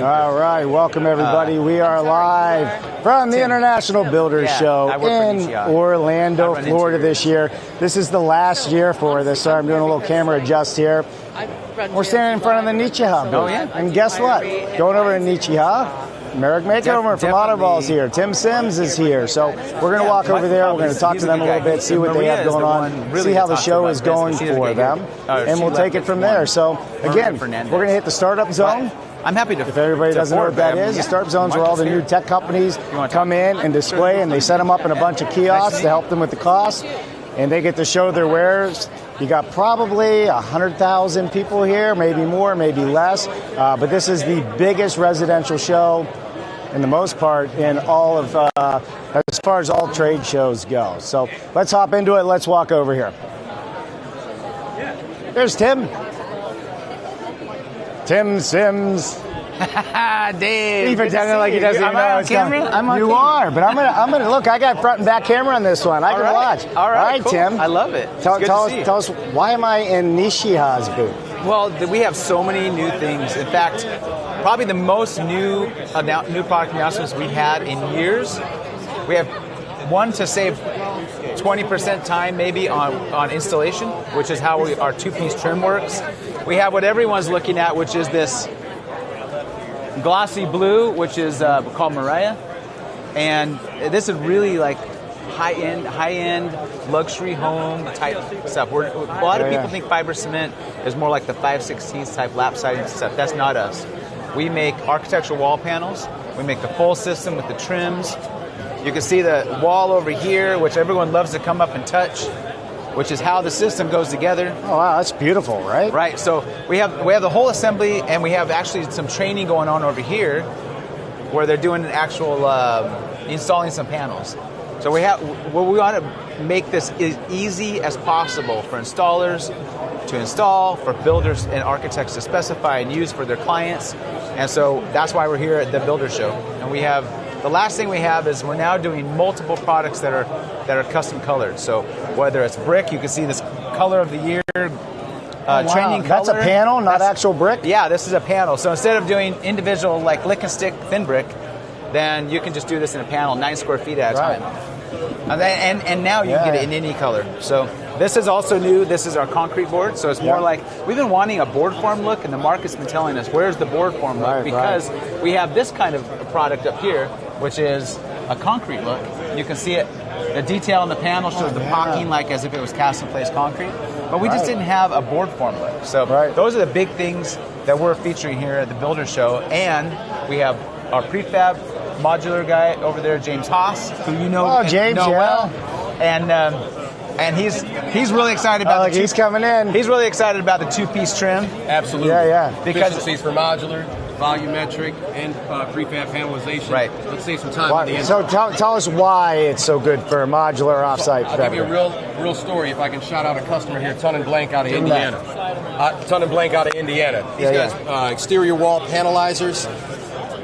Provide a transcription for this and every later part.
All right, welcome everybody. We are live from the International Builders Show in Orlando, Florida this year. This is the last year for this, so I'm doing a little camera adjust here. We're standing in front of the Nichiha booth. Oh, yeah. And guess what? Going over to Nichiha, Merrick Makeover from Autoball's here. Tim Sims is here. So we're going to walk over there. We're going to talk to them a little bit, see what they have going on, see how the show is going for them, and we'll take it from there. So again, we're going to hit the startup zone. I'm happy to. If everybody doesn't know what that is, the startup zones where all the new tech companies come in and display, and they set them up in a bunch of kiosks to help them with the cost, and they get to show their wares. You got probably 100,000 people here, maybe more, maybe less, but this is the biggest residential show, in the most part, in all of, as far as all trade shows go. So let's hop into it. Let's walk over here. There's Tim. Tim Sims. Dave. He's pretending like he doesn't even know it's coming. I'm on you camera. are, but I'm gonna look. I got front and back camera on this one. I can watch. All right, cool. Tim. I love it. Tell us, why am I in Nichiha's booth? Well, we have so many new things. In fact, probably the most new product announcements we had in years. We have one to save 20% time maybe on installation, which is how our two-piece trim works. We have what everyone's looking at, which is this glossy blue, which is called Mariah. And this is really like high-end luxury home type stuff. A lot of people think fiber cement is more like the 5/16 type lap siding stuff. That's not us. We make architectural wall panels. We make the full system with the trims. You can see the wall over here, which everyone loves to come up and touch, which is how the system goes together. Oh wow, that's beautiful, right? Right. So we have the whole assembly, and we have actually some training going on over here, where they're doing an actual installing some panels. So we want to make this as easy as possible for installers to install, for builders and architects to specify and use for their clients. And so that's why we're here at the Builder Show. And we have the last thing we have is we're now doing multiple products that are custom colored. So whether it's brick, you can see this color of the year. Training color. That's a panel, not actual brick? Yeah, this is a panel. So instead of doing individual like lick and stick thin brick, then you can just do this in a panel, 9 square feet at a time. And now you can get it in any color. So this is also new. This is our concrete board. So it's more like we've been wanting a board form look, and the market's been telling us where's the board form look, because we have this kind of product up here, which is a concrete look. You can see it. The detail on the panel shows the pocking like as if it was cast in place concrete, but we just didn't have a board form look. So those are the big things that we're featuring here at the Builder Show, and we have our prefab modular guy over there, James Haas, who you know, well, and he's really excited about. He's coming in. He's really excited about the two-piece trim. Absolutely. Yeah. Because efficiencies for modular, volumetric, and prefab panelization. Right. Let's save some time at the end. So tell us why it's so good for modular offsite. I'll give you a real story. If I can shout out a customer here, Ton and Blank out of Indiana. These guys, exterior wall panelizers.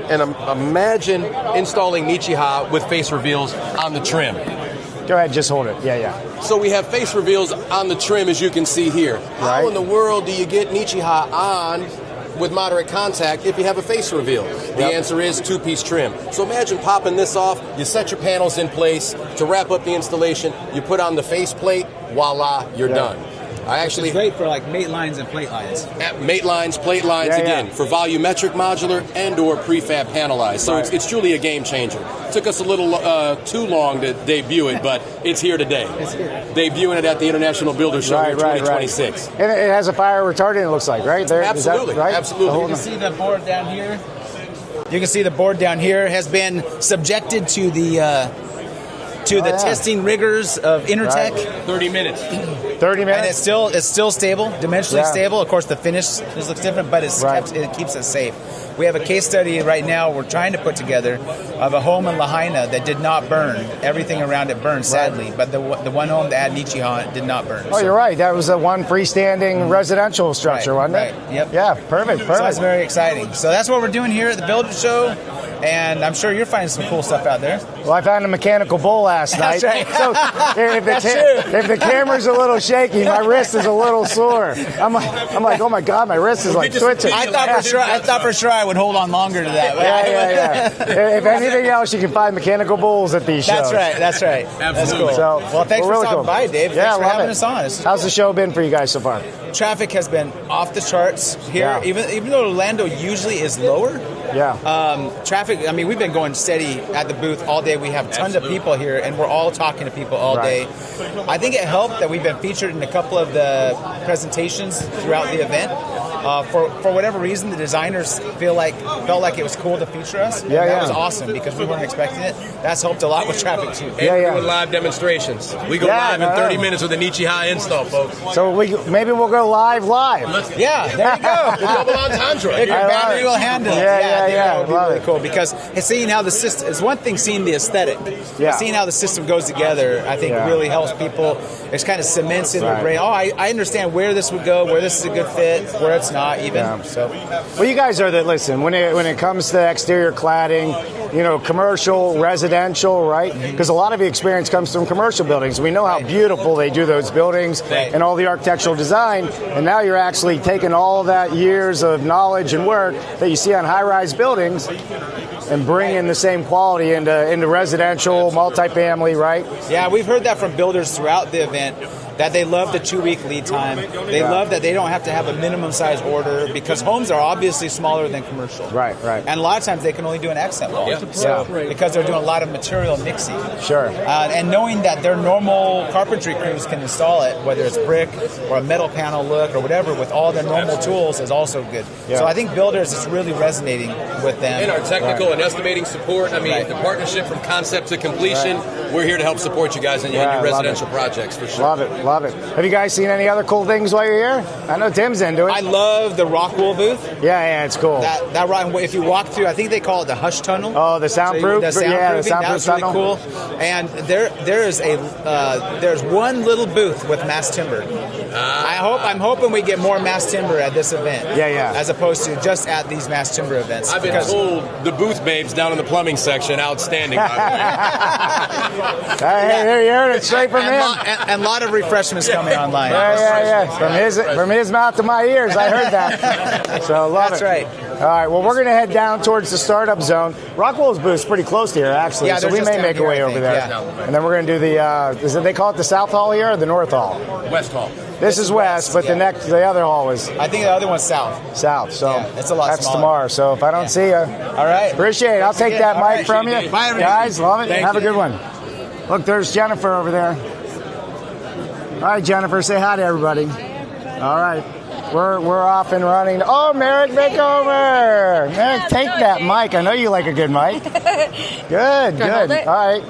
And imagine installing Nichiha with face reveals on the trim. Go ahead, just hold it. Yeah. So we have face reveals on the trim, as you can see here. How in the world do you get Nichiha on with moderate contact if you have a face reveal? The answer is two-piece trim. So imagine popping this off, you set your panels in place. To wrap up the installation, you put on the face plate, voila, you're done. It's great for like mate lines and plate lines. Mate lines, plate lines, for volumetric modular and or prefab panelized. So it's truly a game changer. Took us a little too long to debut it, but it's here today. It's here. Debuting it at the International Builder Show in 2026. And it has a fire retardant, it looks like, right? Absolutely. Absolutely. You can see the board down here. You can see the board down here has been subjected to the testing rigors of Intertech. 30 minutes. 30 minutes? And it's still stable, dimensionally stable. Of course, the finish looks different, but it keeps it safe. We have a case study right now we're trying to put together of a home in Lahaina that did not burn. Everything around it burned, sadly, but the one home that had Nichiha did not burn. Oh, you're right. That was the one freestanding residential structure, wasn't it? Yep. Yeah, perfect. So that's very exciting. So that's what we're doing here at the Builder Show. And I'm sure you're finding some cool stuff out there. Well, I found a mechanical bull last night. That's right. So if the camera's a little shaky, my wrist is a little sore. I'm like, oh my God, my wrist is like twitching. I thought for sure I would hold on longer to that. Yeah. If anything else, you can find mechanical bulls at these shows. That's right. Absolutely. That's cool. So, well, thanks for really stopping cool. by, Dave. Yeah, Thanks for having us on. How's the show been for you guys so far? Traffic has been off the charts here. Yeah. Even though Orlando usually is lower. Yeah. Traffic, I mean, we've been going steady at the booth all day. We have tons of people here, and we're all talking to people all day. I think it helped that we've been featured in a couple of the presentations throughout the event. For whatever reason, the designers felt like it was cool to feature us. And that was awesome because we weren't expecting it. That's helped a lot with traffic too. And we're doing live demonstrations. We go live in 30 minutes with a Nichiha install, folks. So maybe we'll go live. Yeah, there you go. The double entendre. If your battery will handle it. Yeah. That would be really cool because seeing how the system is one thing, seeing the aesthetic. Yeah. Seeing how the system goes together, I think really helps people. It's kind of cements in their brain. Oh, I understand where this would go, where this is a good fit, where it's not even. Yeah. So, well, you guys are listen, when it comes to exterior cladding, commercial, residential, right? Because a lot of the experience comes from commercial buildings. We know how beautiful they do those buildings and all the architectural design, and now you're actually taking all of that years of knowledge and work that you see on high-rise buildings and bringing the same quality into residential, multifamily, right? Yeah, we've heard that from builders throughout the event, that they love the 2-week lead time. They love that they don't have to have a minimum size order because homes are obviously smaller than commercial. Right. And a lot of times they can only do an accent wall. Because they're doing a lot of material mixing. Sure. And knowing that their normal carpentry crews can install it, whether it's brick or a metal panel look or whatever, with all their normal tools is also good. Yeah. So I think builders, it's really resonating with them. And our technical and estimating support. I mean, the partnership from concept to completion, we're here to help support you guys in your residential projects for sure. Love it. Have you guys seen any other cool things while you're here? I know Tim's into it. I love the rock wool booth. Yeah, it's cool. That rock, if you walk through, I think they call it the hush tunnel. Oh, the soundproof? The soundproofing, soundproof that's really tunnel. cool. And there's one little booth with mass timber. I'm hoping we get more mass timber at this event. Yeah. As opposed to just at these mass timber events. I've been told the booth babes down in the plumbing section, outstanding. Hey, there you heard it straight from him. And a lot of refreshments coming online. Yeah. From his mouth to my ears, I heard that. So love it. That's right. All right, well, we're going to head down towards the startup zone. Rockwell's booth's pretty close to here, actually, so we may make a way over there. Yeah. And then we're going to do they call it the South Hall here or the North Hall? West Hall. This is West, but the other hall is I think the other one's South. So it's a lot that's smaller. tomorrow. So if I don't see you, all right, appreciate it. I'll take that mic from you. Bye, everybody. Guys, love it. Thank Have you. a good one. Look, there's Jennifer over there. All right, Jennifer, say hi to everybody. All right. We're off and running. Oh, Merrick, make over. Merrick, take that mic. I know you like a good mic. Good. All right.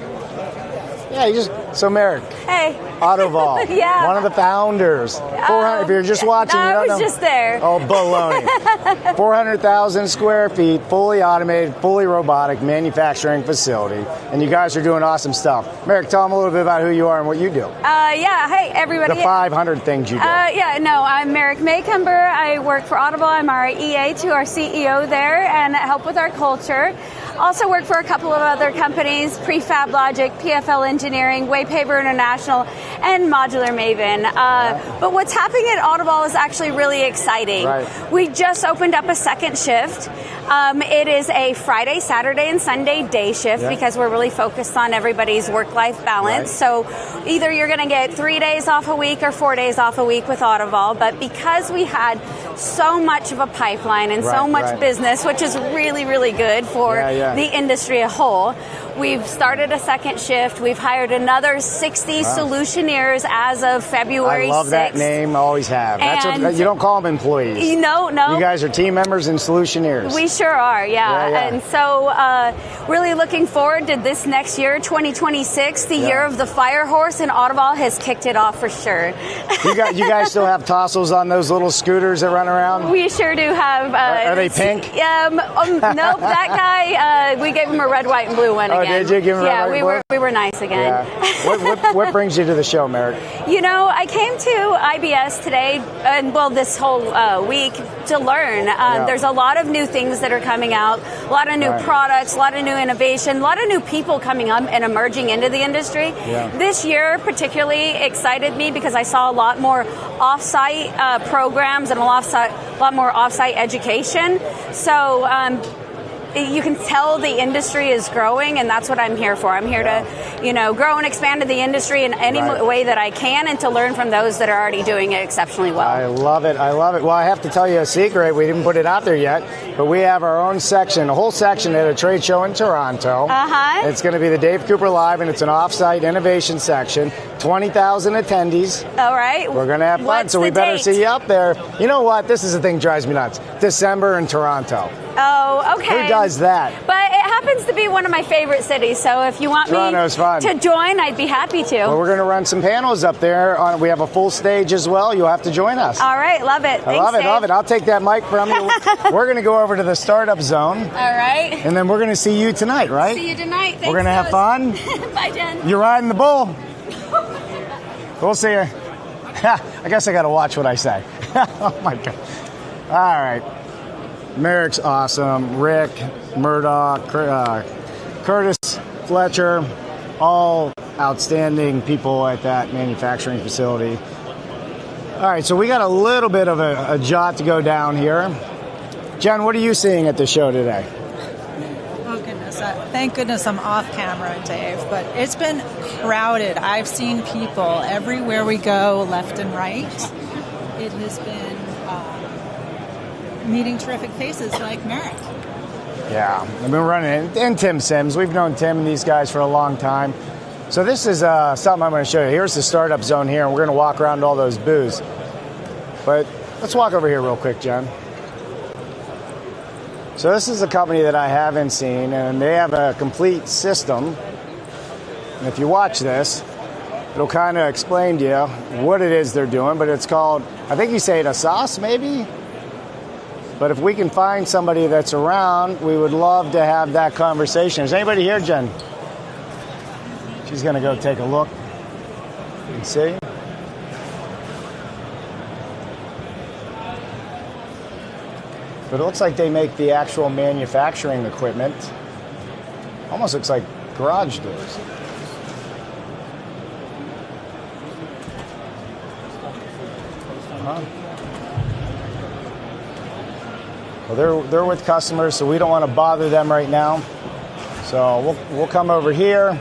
Yeah, so Merrick. Hey. Autoval. Yeah. One of the founders. 400. If you're just watching, you don't know. I was just there. Oh, baloney. 400,000 square feet, fully automated, fully robotic manufacturing facility. And you guys are doing awesome stuff. Merrick, tell them a little bit about who you are and what you do. Hey, everybody. The 500 things you do. I'm Merrick Maycumber. I work for Audible. I'm our EA to our CEO there and help with our culture. Also work for a couple of other companies, Prefab Logic, PFL Engineering, Waypaper International, and Modular Maven. But what's happening at Audible is actually really exciting. Right. We just opened up a second shift. It is a Friday, Saturday, and Sunday day shift because we're really focused on everybody's work-life balance. Right. So either you're going to get 3 days off a week or 4 days off a week with Audible. But because we had so much of a pipeline and so much business, which is really, really good for the industry as a whole, we've started a second shift. We've hired another 60 solutioneers as of February 6th. I love that name, always have. That's what, you don't call them employees. No. You guys are team members and solutioneers. We sure are, And so really looking forward to this next year, 2026, the year of the fire horse, and Audible has kicked it off for sure. You guys still have tassels on those little scooters that run around? We sure do have. Are they pink? Nope, that guy, we gave him a red, white, and blue one again. again. Did you give him a Yeah, report? we were nice again. Yeah. What brings you to the show, Merrick? You know, I came to IBS today, and well, this whole week to learn. There's a lot of new things that are coming out, a lot of new products, a lot of new innovation, a lot of new people coming up and emerging into the industry. Yeah. This year particularly excited me because I saw a lot more off-site programs and a lot more off-site education. So you can tell the industry is growing, and that's what I'm here for. I'm here to, grow and expand the industry in any way that I can, and to learn from those that are already doing it exceptionally well. I love it. Well, I have to tell you a secret. We didn't put it out there yet, but we have our own section, a whole section at a trade show in Toronto. It's going to be the Dave Cooper Live, and it's an off-site innovation section. 20,000 attendees. All right. We're going to have fun, so we better see you up there. You know what? This is the thing that drives me nuts. December in Toronto. Oh, okay. Who does that? But it happens to be one of my favorite cities, so if you want Toronto's fun. to join, I'd be happy to. Well, we're going to run some panels up there. We have a full stage as well. You'll have to join us. All right, love it. I love it. I'll take that mic from you. We're going to go over to the startup zone. All right. And then we're going to see you tonight, right? See you tonight. Thanks, we're going to have fun. Bye, Jen. You're riding the bull. We'll see you. I guess I got to watch what I say. Oh, my God. All right. Merrick's awesome. Rick, Murdoch, Curtis, Fletcher, all outstanding people at that manufacturing facility. All right, so we got a little bit of a jot to go down here. Jen, what are you seeing at the show today? Oh, goodness. Thank goodness I'm off camera, Dave, but it's been crowded. I've seen people everywhere we go, left and right. It has been meeting terrific faces like Merrick. Yeah, I've been running it. And Tim Sims. We've known Tim and these guys for a long time. So this is something I'm going to show you. Here's the startup zone here, and we're going to walk around all those booths. But let's walk over here real quick, Jen. So this is a company that I haven't seen, and they have a complete system. And if you watch this, it'll kind of explain to you what it is they're doing. But it's called, I think you say it a sauce, maybe? But if we can find somebody that's around, we would love to have that conversation. Is anybody here, Jen? She's going to go take a look and see. But it looks like they make the actual manufacturing equipment. Almost looks like garage doors. Well, they're with customers, so we don't want to bother them right now. So we'll come over here.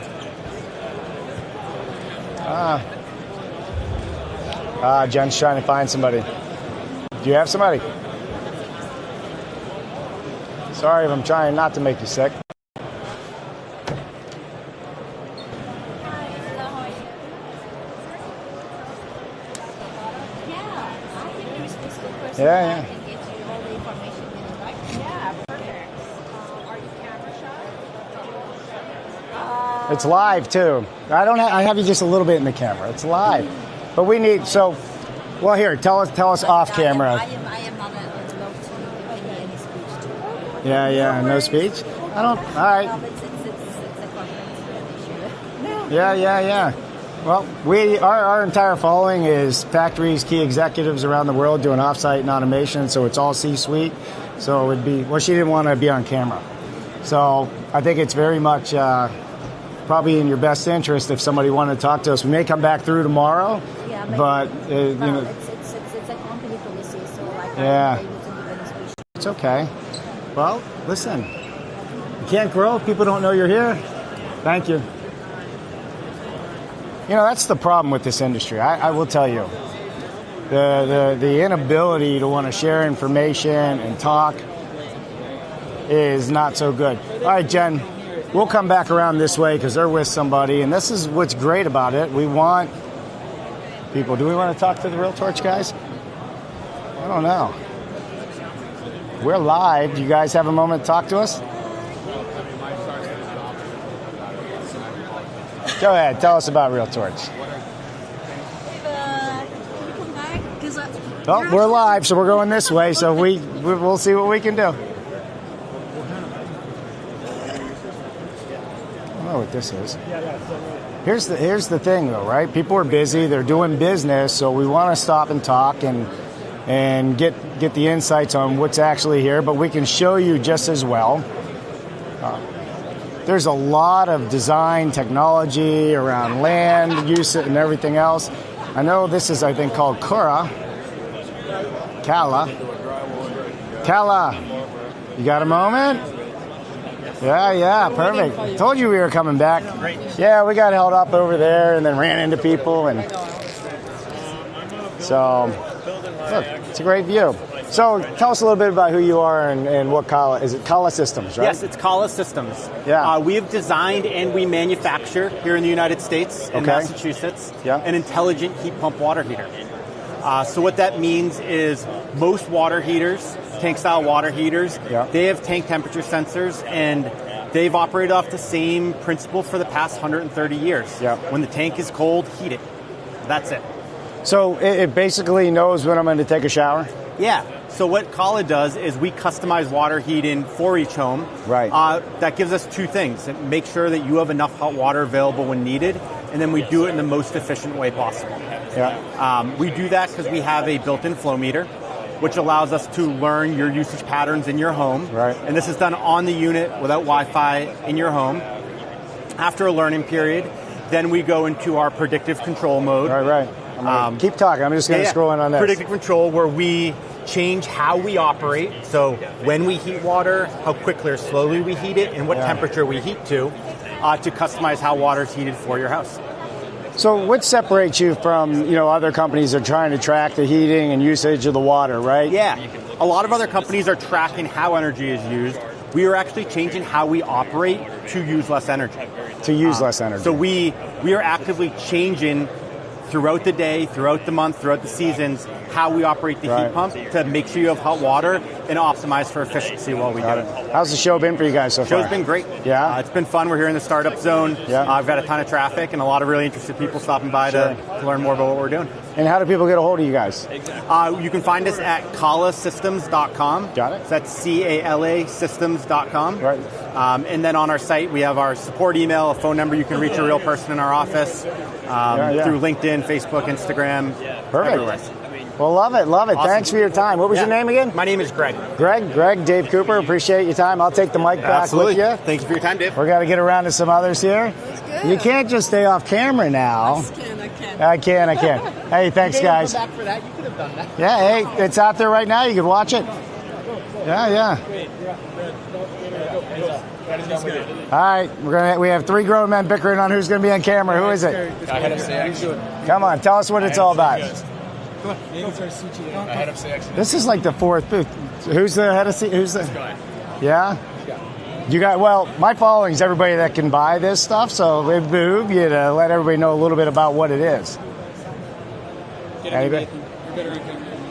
Jen's trying to find somebody. Do you have somebody? Sorry if I'm trying not to make you sick. Yeah. It's live too. I have you just a little bit in the camera. It's live, but we need Well, here, tell us off camera. I am not allowed to make any speech. Yeah, no speech. I don't. All right. It's a conference issue. Yeah. Well, our entire following is factories, key executives around the world doing offsite and automation, so it's all C-suite. So it would be. Well, she didn't want to be on camera, so I think it's very much. Probably in your best interest if somebody wanted to talk to us. We may come back through tomorrow, but it's a company policy, so yeah, I'm able to give any speech. It's okay. Well, listen, you can't grow if people don't know you're here. Thank you. You know, that's the problem with this industry. I will tell you, the inability to want to share information and talk is not so good. All right, Jen. We'll come back around this way because they're with somebody, and this is what's great about it. We want people. Do we want to talk to the Real Torch guys? I don't know. We're live. Do you guys have a moment to talk to us? Go ahead. Tell us about Real Torch. Well, we're live, so we're going this way, so we'll see what we can do. know what this is. Here's the thing, though, right? People are busy. They're doing business, so we want to stop and talk and get the insights on what's actually here. But we can show you just as well. There's a lot of design technology around land use and everything else. I know this is, I think, called Kala. You got a moment? Yeah, perfect. Told you we were coming back. Yeah, we got held up over there and then ran into people, and so look, it's a great view. So tell us a little bit about who you are and what Kala is. It Kala Systems, right? Yes, it's Kala Systems. Yeah. We have designed and we manufacture here in the United States and Massachusetts an intelligent heat pump water heater. So what that means is most water heaters, tank-style water heaters, they have tank temperature sensors, and they've operated off the same principle for the past 130 years. When the tank is cold, heat it. That's it. So it basically knows when I'm going to take a shower? Yeah. So what Kala does is we customize water heating for each home. Right. That gives us two things. It makes sure that you have enough hot water available when needed, and then we do it in the most efficient way possible. We do that because we have a built-in flow meter, which allows us to learn your usage patterns in your home. Right. And this is done on the unit without Wi-Fi in your home. After a learning period, then we go into our predictive control mode. Right. Keep talking. I'm just going to scroll in on this. Predictive control, where we change how we operate. So when we heat water, how quickly or slowly we heat it, and what temperature we heat to customize how water is heated for your house. So what separates you from other companies that are trying to track the heating and usage of the water, right? Yeah. A lot of other companies are tracking how energy is used. We are actually changing how we operate to use less energy. So we are actively changing throughout the day, throughout the month, throughout the seasons, how we operate the heat pump to make sure you have hot water and optimize for efficiency while we do it. How's the show been for you guys so far? Show's been great. Yeah? It's been fun. We're here in the startup zone. I've got a ton of traffic and a lot of really interested people stopping by to learn more about what we're doing. And how do people get a hold of you guys? You can find us at kalasystems.com. Got it. So that's CALA systems.com. Right. And then on our site, we have our support email, a phone number. You can reach a real person in our office through LinkedIn, Facebook, Instagram. Perfect. Everywhere. Well, love it. Awesome. Thanks for your time. What was your name again? My name is Greg. Greg, Dave Cooper, appreciate your time. I'll take the mic back with you. Thank you for your time, Dave. We're going to get around to some others here. You can't just stay off camera now. I can. Hey, thanks, guys. Go back for that. You could have done that. Yeah, hey, it's out there right now. You can watch it. Yeah. All right, we have three grown men bickering on who's going to be on camera. Who is it? Head of CX. Come on, tell us what it's all about. Head of CX. This is like the fourth booth. Who's the head of CX? Who's the? Yeah. You got, well, my following is everybody that can buy this stuff, so it behoove you to let everybody know a little bit about what it is. Anybody?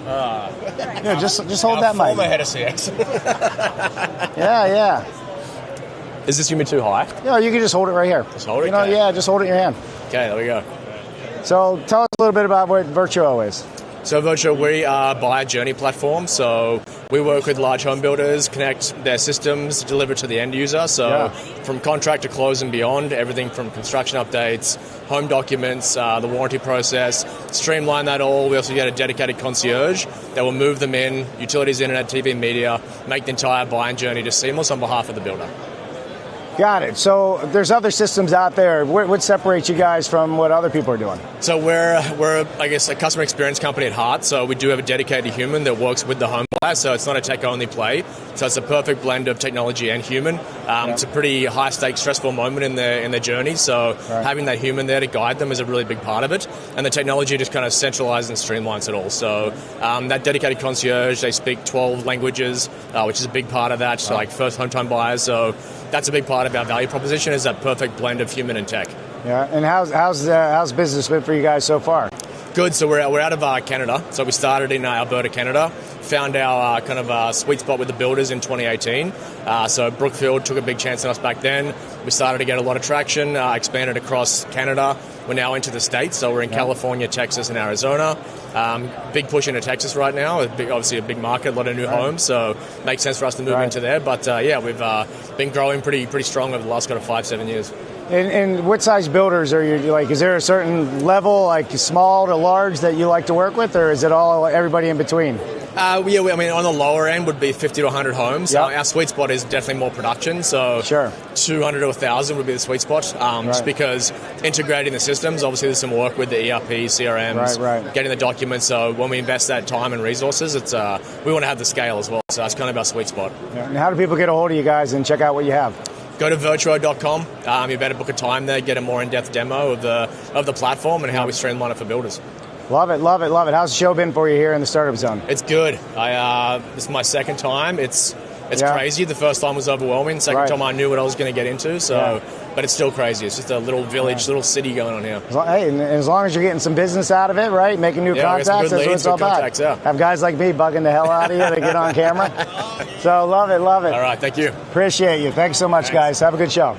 Yeah, just hold that mic. Former head of CX. Yeah. Is this humid too high? Yeah, you can just hold it right here. Just hold it? Yeah, just hold it in your hand. Okay, there we go. So tell us a little bit about what Virtuo is. So Virtuo, we are a buyer journey platform. So we work with large home builders, connect their systems, deliver to the end user. So from contract to close and beyond, everything from construction updates, home documents, the warranty process, streamline that all. We also get a dedicated concierge that will move them in, utilities, internet, TV, media, make the entire buying journey just seamless on behalf of the builder. Got it. So there's other systems out there. What separates you guys from what other people are doing? So we're I guess, a customer experience company at heart. So we do have a dedicated human that works with the home buyer. So it's not a tech-only play. So it's a perfect blend of technology and human. It's a pretty high-stakes, stressful moment in their journey. So having that human there to guide them is a really big part of it. And the technology just kind of centralizes and streamlines it all. So that dedicated concierge, they speak 12 languages, which is a big part of that. So like first home-time buyers. So that's a big part of our value proposition, is that perfect blend of human and tech. Yeah, and how's business been for you guys so far? Good. So we're out of Canada. So we started in Alberta, Canada. Found our kind of sweet spot with the builders in 2018. So Brookfield took a big chance on us back then. We started to get a lot of traction, expanded across Canada. We're now into the States. So we're in California, Texas, and Arizona. Big push into Texas right now. Obviously a big market, a lot of new homes. So makes sense for us to move into there. But we've been growing pretty strong over the last kind of 5-7 years. And what size builders are you like? Is there a certain level, like small to large, that you like to work with, or is it all everybody in between? I mean, on the lower end would be 50 to 100 homes. Yep. Our sweet spot is definitely more production, so sure. 200 to 1,000 would be the sweet spot, just because integrating the systems, obviously there's some work with the ERP, CRMs, getting the documents, so when we invest that time and resources, it's we want to have the scale as well, so that's kind of our sweet spot. Yeah. And how do people get a hold of you guys and check out what you have? Go to virtuo.com. You better book a time there, get a more in-depth demo of the platform and how we streamline it for builders. Love it, love it, love it. How's the show been for you here in the Startup Zone? It's good. This is my second time. It's crazy. The first time was overwhelming. Second time I knew what I was going to get into. So, but it's still crazy. It's just a little village, little city going on here. Hey, and as long as you're getting some business out of it, right? Making new contacts, that's what it's all about. Have guys like me bugging the hell out of you to get on camera. So love it, love it. All right, thank you. Appreciate you. Thanks so much, guys. Have a good show.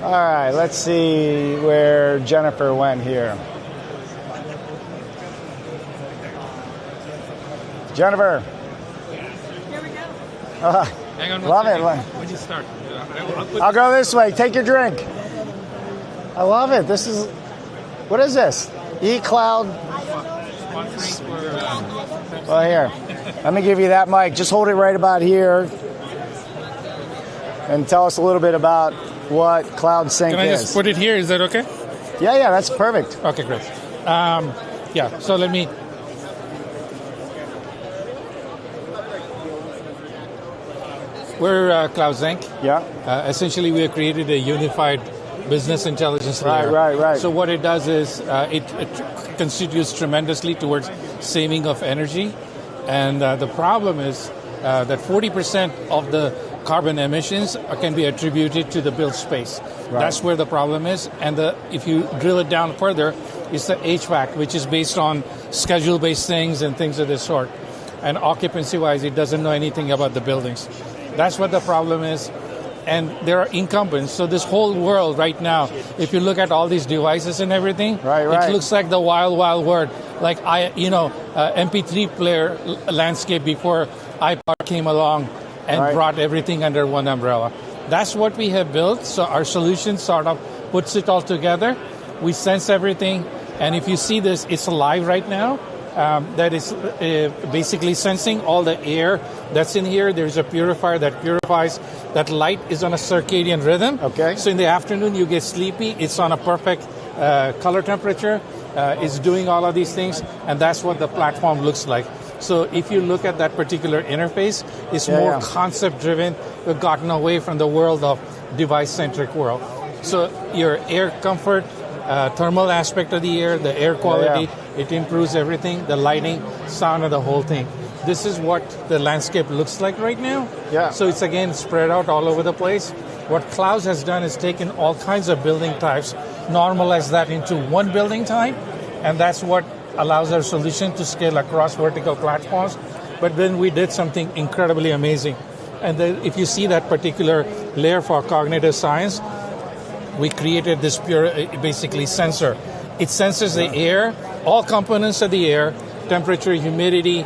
All right, let's see where Jennifer went here. Jennifer. Here we go. Hang on. Love it. When you start, I'll go this way. Take your drink. I love it. This is, what is this? eCloud. Well, here. Let me give you that mic. Just hold it right about here. And tell us a little bit about what Cloud Sync is. Can I just put it here? Is that okay? Yeah, that's perfect. Okay, great. So let me... We're Cloud Sync. Yeah. Essentially, we have created a unified business intelligence layer. Right. So what it does is it contributes tremendously towards saving of energy. And the problem is that 40% of the carbon emissions can be attributed to the built space. That's where the problem is. And if you drill it down further, it's the HVAC, which is based on schedule-based things and things of this sort. And occupancy-wise, it doesn't know anything about the buildings. That's what the problem is. And there are incumbents. So this whole world right now, if you look at all these devices and everything, it looks like the wild, wild world. Like MP3 player landscape before iPod came along and brought everything under one umbrella. That's what we have built. So our solution sort of puts it all together. We sense everything. And if you see this, it's alive right now. That is basically sensing all the air that's in here. There's a purifier that purifies. That light is on a circadian rhythm. Okay. So in the afternoon, you get sleepy. It's on a perfect color temperature. It's doing all of these things. And that's what the platform looks like. So if you look at that particular interface, it's more concept-driven. We've gotten away from the world of device-centric world. So your air comfort, thermal aspect of the air quality, it improves everything, the lighting, sound of the whole thing. This is what the landscape looks like right now. So it's, again, spread out all over the place. What Cloud has done is taken all kinds of building types, normalize that into one building type, and that's what allows our solution to scale across vertical platforms. But then we did something incredibly amazing. And then if you see that particular layer for cognitive science, we created this basically sensor. It senses the air, all components of the air, temperature, humidity,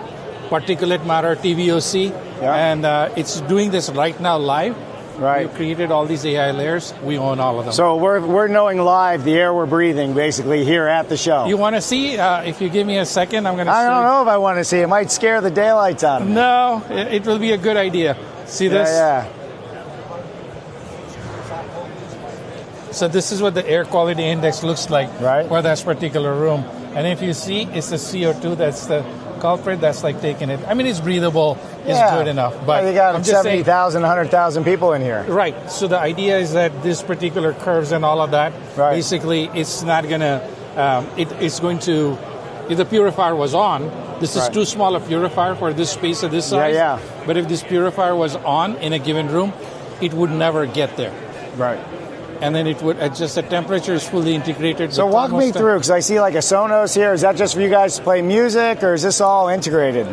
particulate matter, TVOC, and it's doing this right now live. We've created all these AI layers. We own all of them. So we're knowing live the air we're breathing, basically, here at the show. You want to see? If you give me a second, I'm going to I don't know if I want to see. It might scare the daylights out of me. No, it will be a good idea. See this? Yeah. So this is what the air quality index looks like for that particular room. And if you see, it's the CO2 that's the culprit that's like taking it. I mean, it's breathable, it's good enough. But you got 70,000, 100,000 people in here. Right. So the idea is that this particular curves and all of that, basically, it's not going to, it's going to, if the purifier was on, this is too small a purifier for this space of this size. But if this purifier was on in a given room, it would never get there. And then it would adjust the temperature. Is fully integrated. So walk me through, because I see like a Sonos here. Is that just for you guys to play music, or is this all integrated?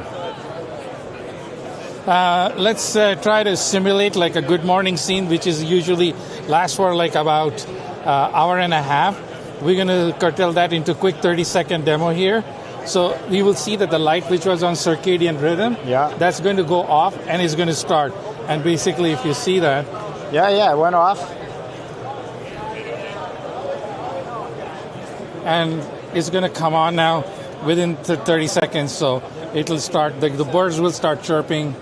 Let's try to simulate like a good morning scene, which is usually lasts for like about hour and a half. We're going to curtail that into a quick 30-second demo here. So we will see that the light, which was on circadian rhythm, that's going to go off and is going to start. And basically, if you see that, Yeah, it went off. And it's going to come on now within 30 seconds. So it'll start, the birds will start chirping.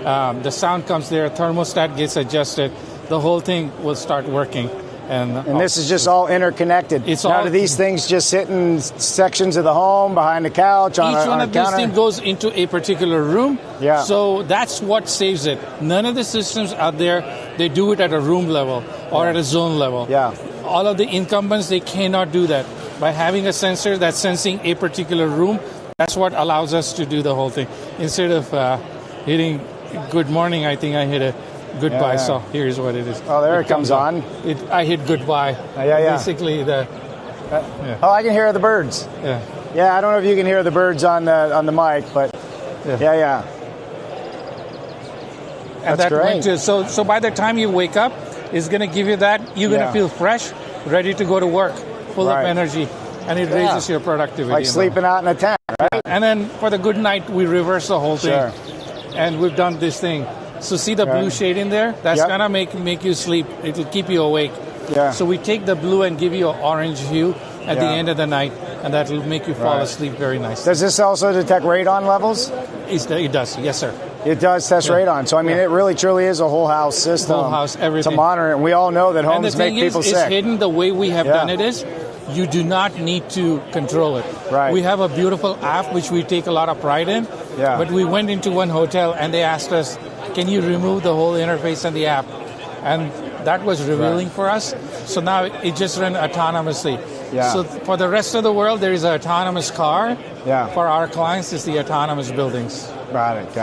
The sound comes there, thermostat gets adjusted. The whole thing will start working. And this is just all interconnected. It's now, all, do these things just sit in sections of the home, behind the couch, on each a one of these things goes into a particular room. Yeah. So that's what saves it. None of the systems out there, they do it at a room level or at a zone level. Yeah. All of the incumbents, they cannot do that. By having a sensor that's sensing a particular room, that's what allows us to do the whole thing. Instead of hitting good morning, I think I hit a goodbye. Yeah. So here's what it is. Oh, there it comes on. I hit goodbye. Yeah. Basically, Oh, I can hear the birds. Yeah. Yeah, I don't know if you can hear the birds on the mic, but yeah. And that's great. So by the time you wake up, it's going to give you that. You're going to feel fresh, ready to go to work, full of energy, and it raises your productivity. Like sleeping out in a tent, right? And then for the good night, we reverse the whole thing. And we've done this thing. So see the blue shade in there? That's going to make you sleep. It'll keep you awake. Yeah. So we take the blue and give you an orange hue at the end of the night, and that will make you fall asleep very nicely. Does this also detect radon levels? It does, yes, sir. It does test radon. So, I mean, it really truly is a whole house system. Whole house, everything. To monitor it. And we all know that homes make people sick. It's hidden. The way we have done it is, you do not need to control it. Right. We have a beautiful app, which we take a lot of pride in. Yeah. But we went into one hotel, and they asked us, can you remove the whole interface and the app? And that was revealing for us. So now it just runs autonomously. Yeah. So for the rest of the world, there is an autonomous car. Yeah. For our clients, it's the autonomous buildings. Got it.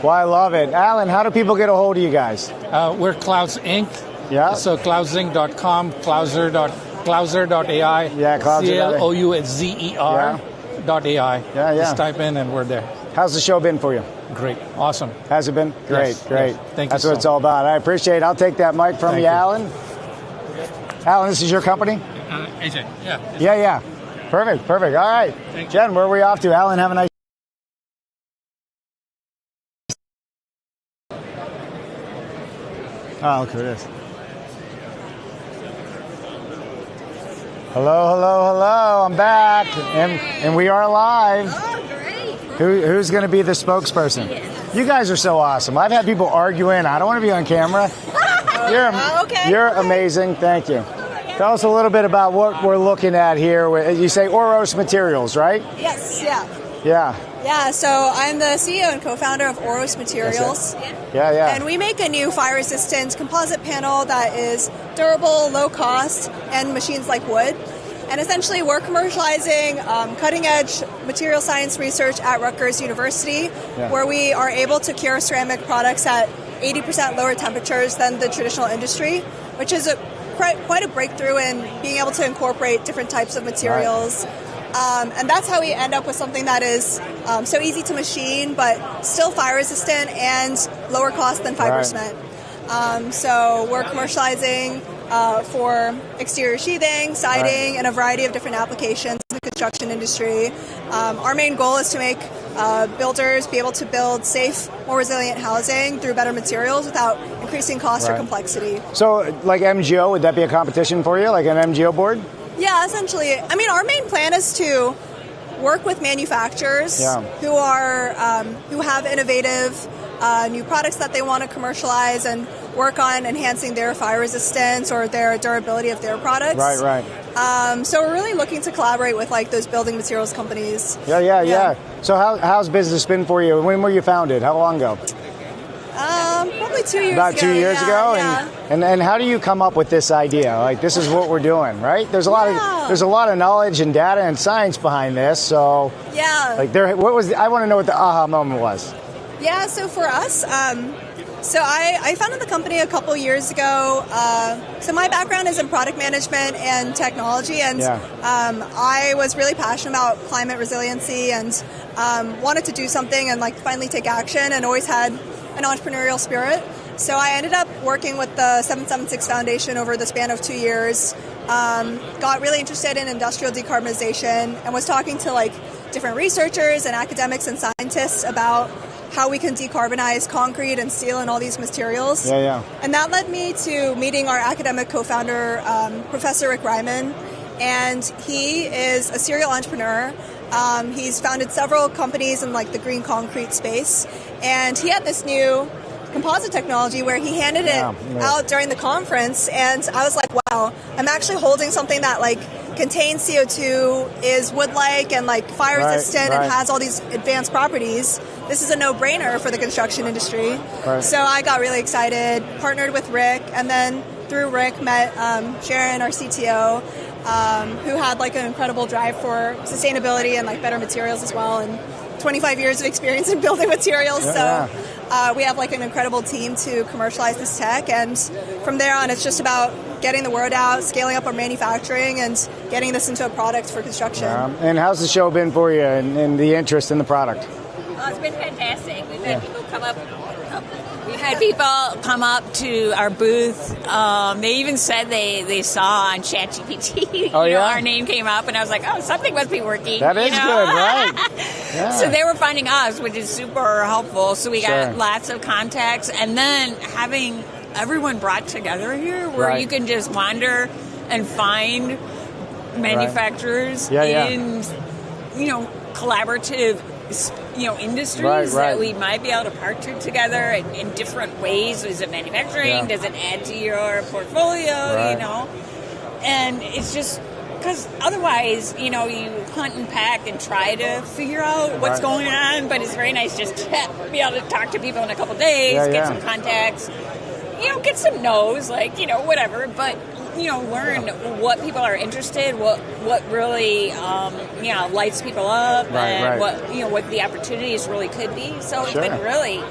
Well, I love it. Alan, how do people get a hold of you guys? We're Clouds Inc. Yeah. So cloudsinc.com, clouser.ai. Yeah, Clouser. CLOUZER.ai. Yeah. Just type in and we're there. How's the show been for you? Great. Awesome. Has it been? Great. Yes. Thank you. That's what it's all about. I appreciate it. I'll take that mic from you, Alan. Alan, this is your company? AJ, yeah. Yeah. Perfect. All right. Jen, where are we off to? Alan, have a nice Oh, look who it is. Hello. I'm back. And we are live. Oh, great. Who's going to be the spokesperson? You guys are so awesome. I've had people arguing. I don't want to be on camera. You're amazing. Thank you. Tell us a little bit about what we're looking at here. You say Oros Materials, right? Yes, Yeah, so I'm the CEO and co-founder of Oros Materials. Yeah. And we make a new fire-resistant composite panel that is durable, low cost, and machines like wood. And essentially we're commercializing cutting-edge material science research at Rutgers University, where we are able to cure ceramic products at 80% lower temperatures than the traditional industry, which is quite a breakthrough in being able to incorporate different types of materials. And that's how we end up with something that is so easy to machine, but still fire resistant and lower cost than fiber cement. So we're commercializing for exterior sheathing, siding, and a variety of different applications in the construction industry. Our main goal is to make builders be able to build safe, more resilient housing through better materials without increasing cost or complexity. So like MGO, would that be a competition for you, like an MGO board? Yeah, essentially. I mean, our main plan is to work with manufacturers who have innovative new products that they want to commercialize and work on enhancing their fire resistance or their durability of their products. Right. So we're really looking to collaborate with like those building materials companies. Yeah. So how's business been for you? When were you founded? How long ago? Probably 2 years ago. About 2 years ago? Yeah. And how do you come up with this idea? Like, this is what we're doing, right? There's a lot of knowledge and data and science behind this. So I want to know what the aha moment was. Yeah, so for us, I founded the company a couple years ago. So my background is in product management and technology, and I was really passionate about climate resiliency and wanted to do something and like finally take action, and always had an entrepreneurial spirit. So I ended up working with the 776 Foundation over the span of 2 years, got really interested in industrial decarbonization, and was talking to like different researchers and academics and scientists about how we can decarbonize concrete and steel and all these materials. And that led me to meeting our academic co-founder, Professor Rick Ryman, and he is a serial entrepreneur. He's founded several companies in like the green concrete space, and he had this new composite technology where he handed it out during the conference, and I was like, wow, I'm actually holding something that like contains CO2, is wood-like and like fire resistant and has all these advanced properties. This is a no-brainer for the construction industry. So I got really excited, partnered with Rick, and then through Rick met Sharon, our CTO, who had like an incredible drive for sustainability and like better materials as well, and 25 years of experience in building materials. We have like an incredible team to commercialize this tech, and from there on it's just about getting the word out, scaling up our manufacturing, and getting this into a product for construction. And how's the show been for you and the interest in the product? Oh, it's been fantastic. We've had people come up. We've had people come up to our booth. They even said they saw on ChatGPT, our name came up, and I was like, oh, something must be working. That is good, right? So they were finding us, which is super helpful. So we got lots of contacts, and then having everyone brought together here where you can just wander and find manufacturers in, collaborative industries that we might be able to partner together in different ways. Is it manufacturing? Does it add to your portfolio? And it's just because otherwise, you hunt and pack and try to figure out what's going on. But it's very nice just to be able to talk to people in a couple days, get some contacts, get some no's, whatever. But learn what people are interested, what really lights people up, and what the opportunities really could be. So it's been really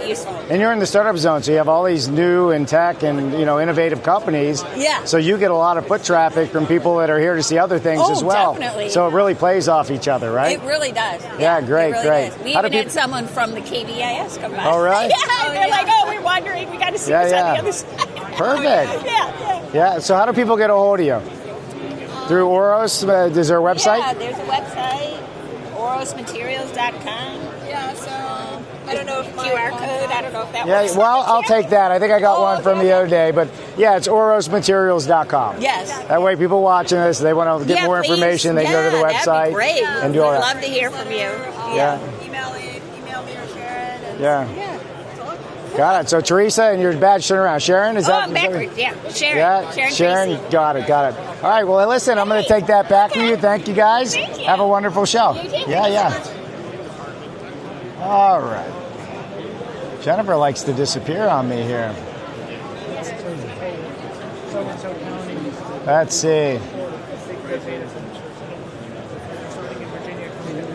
useful. And you're in the startup zone, so you have all these new and tech and innovative companies. So you get a lot of foot traffic from people that are here to see other things as well. Definitely. So it really plays off each other, right? It really does. Great. Does. We even had someone from the KBIS come by. Oh, really? They're like, oh, we're wandering. We got to see what's on the other side. Perfect. Yeah. So how do people get a hold of you? Through Oros? Is there a website? Yeah, there's a website, orosmaterials.com. I don't know if QR code, I don't know if that works. Well, I'll take that. I think I got one from the other day. But it's orosmaterials.com. Yes. That way people watching this, they want to get more information, they go to the website. That'd be great. And do all that. I'd love to hear from you. Email me or Sharon. Got it. So Teresa, and your badge turn around. Sharon, is that? I'm backwards. Sharon. Yeah, Sharon, you got it. All right. Well, listen, I'm going to take that back from you. Thank you, guys. Thank you. Have a wonderful show. You too. All right. Jennifer likes to disappear on me here. Let's see.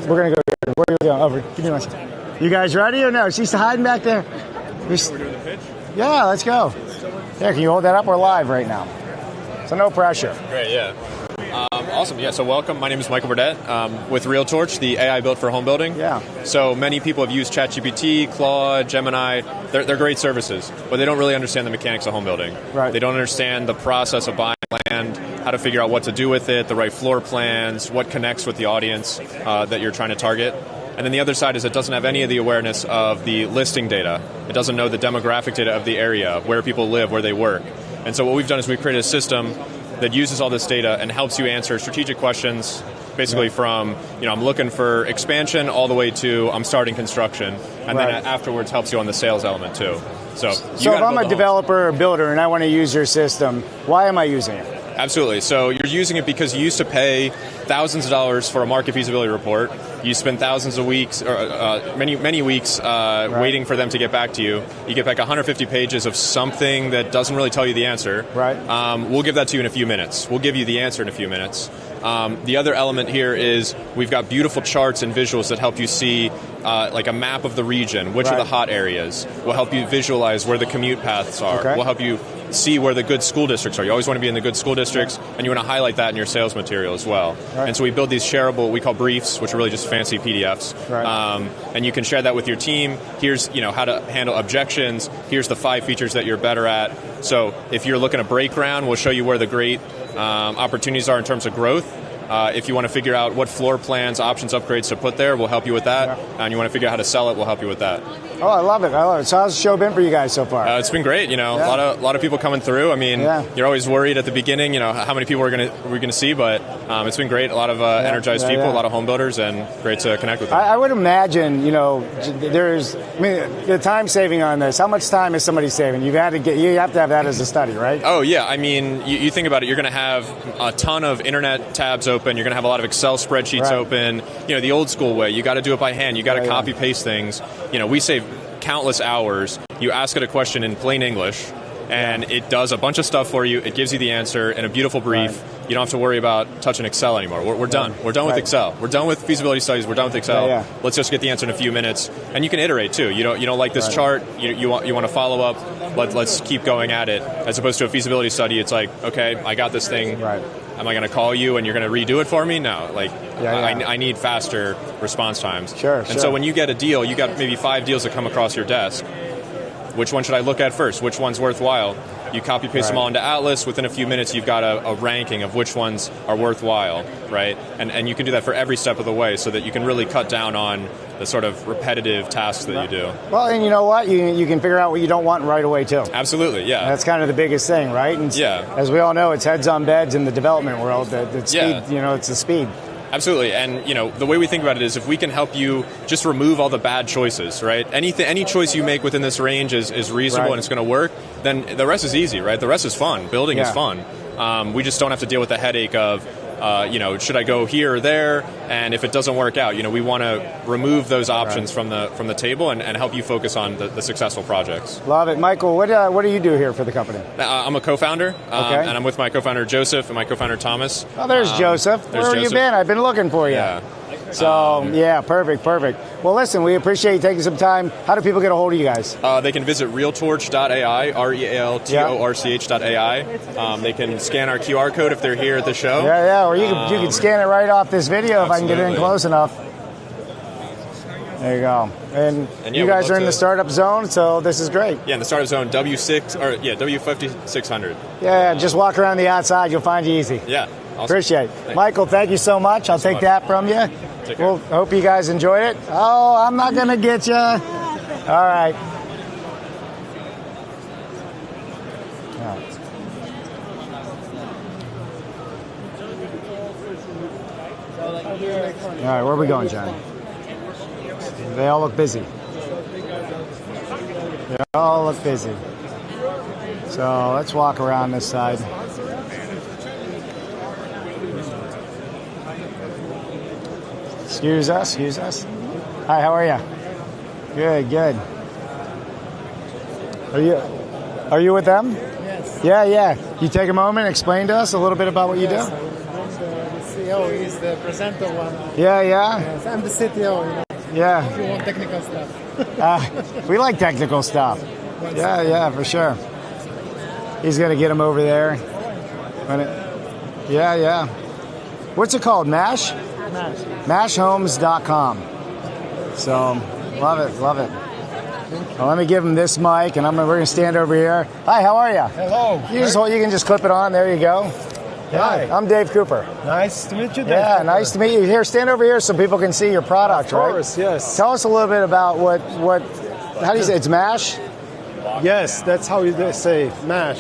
We're going to go here. Where are you going? Over. Give me one second. You guys ready or no? She's hiding back there. Yeah, let's go. Yeah, can you hold that up? We're live right now. So no pressure. Great, yeah. Awesome, yeah, so welcome. My name is Michael Burdett with RealTorch, the AI built for home building. Yeah. So many people have used ChatGPT, Claude, Gemini. They're great services, but they don't really understand the mechanics of home building. Right. They don't understand the process of buying land, how to figure out what to do with it, the right floor plans, what connects with the audience that you're trying to target. And then the other side is it doesn't have any of the awareness of the listing data. It doesn't know the demographic data of the area, where people live, where they work. And so what we've done is we've created a system that uses all this data and helps you answer strategic questions, basically from, I'm looking for expansion all the way to I'm starting construction. And then afterwards helps you on the sales element too. So if I'm a developer or builder and I want to use your system, why am I using it? Absolutely. So you're using it because you used to pay thousands of dollars for a market feasibility report. You spend thousands of weeks, or many weeks waiting for them to get back to you. You get back 150 pages of something that doesn't really tell you the answer. We'll give that to you in a few minutes. We'll give you the answer in a few minutes. The other element here is we've got beautiful charts and visuals that help you see like a map of the region, which are the hot areas. We'll help you visualize where the commute paths are. We'll help you see where the good school districts are. You always want to be in the good school districts, and you want to highlight that in your sales material as well. And so we build these shareable, we call briefs, which are really just fancy PDFs. And you can share that with your team. Here's how to handle objections. Here's the 5 features that you're better at. So if you're looking to break ground, we'll show you where the great opportunities are in terms of growth. If you want to figure out what floor plans, options, upgrades to put there, we'll help you with that. And you want to figure out how to sell it, we'll help you with that. Oh, I love it. So how's the show been for you guys so far? It's been great. A lot of people coming through. I mean, you're always worried at the beginning, how many people we're going to see, but it's been great. A lot of energized people, a lot of home builders, and great to connect with them. I would imagine, the time saving on this. How much time is somebody saving? You have to have that as a study, right? Oh yeah. I mean, you think about it. You're going to have a ton of internet tabs open. You're going to have a lot of Excel spreadsheets open. The old school way. You got to do it by hand. You got to copy paste things. We save countless hours. You ask it a question in plain English, and it does a bunch of stuff for you. It gives you the answer in a beautiful brief. You don't have to worry about touching Excel anymore. We're done. We're done with Excel. We're done with feasibility studies. We're done with Excel. Let's just get the answer in a few minutes. And you can iterate too. You don't like this chart. You want to follow up. Let's keep going at it. As opposed to a feasibility study, it's like, okay, I got this thing. Am I going to call you and you're going to redo it for me? No. I need faster response times. So when you get a deal, you got maybe 5 deals that come across your desk. Which one should I look at first? Which one's worthwhile? You copy paste them all into Atlas. Within a few minutes, you've got a ranking of which ones are worthwhile, right? And you can do that for every step of the way, so that you can really cut down on the sort of repetitive tasks that you do. Well, and you know what? You can figure out what you don't want right away too. Absolutely, yeah. And that's kind of the biggest thing, right? And as we all know, it's heads on beds in the development world. The speed, it's the speed. Absolutely, and the way we think about it is if we can help you just remove all the bad choices, right? Any choice you make within this range is reasonable and it's going to work, then the rest is easy, right? The rest is fun. Building is fun. We just don't have to deal with the headache of, should I go here or there? And if it doesn't work out, we want to remove those options from the table and help you focus on the successful projects. Love it. Michael, what do you do here for the company? I'm a co-founder, and I'm with my co-founder Joseph and my co-founder Thomas. Oh, there's Joseph. Where have you been? I've been looking for you. Yeah. So, perfect. Well, listen, we appreciate you taking some time. How do people get a hold of you guys? They can visit realtorch.ai, realtorch.ai. They can scan our QR code if they're here at the show. Or you can scan it right off this video if I can get in close enough. There you go. And you guys are in the startup zone, so this is great. Yeah, in the startup zone, W5600. Yeah, just walk around the outside. You'll find you easy. Yeah. Awesome. Appreciate it. Thanks. Michael, thank you so much. I'll take that from you. Well, hope you guys enjoyed it. Oh, I'm not going to get you. All right. All right, where are we going, Johnny? They all look busy. They all look busy. So let's walk around this side. Excuse us. Hi, how are you? Good. Are you with them? Yes. Yeah. You take a moment, explain to us a little bit about what you do. The CEO is the presenter one. Yeah. Yes, I'm the CTO. Yeah. If you want technical stuff. We like technical stuff. Yeah, for sure. He's gonna get him over there. Yeah. What's it called? Mash? Mashhomes.com. So, love it. Well, let me give him this mic, and we're going to stand over here. Hi, how are you? Hello. You can just clip it on. There you go. Hi. I'm Dave Cooper. Nice to meet you, Dave. Yeah, nice to meet you. Here, stand over here so people can see your product, right? Of course, yes. Tell us a little bit about how do you say it's Mash? Yes, that's how you say Mash.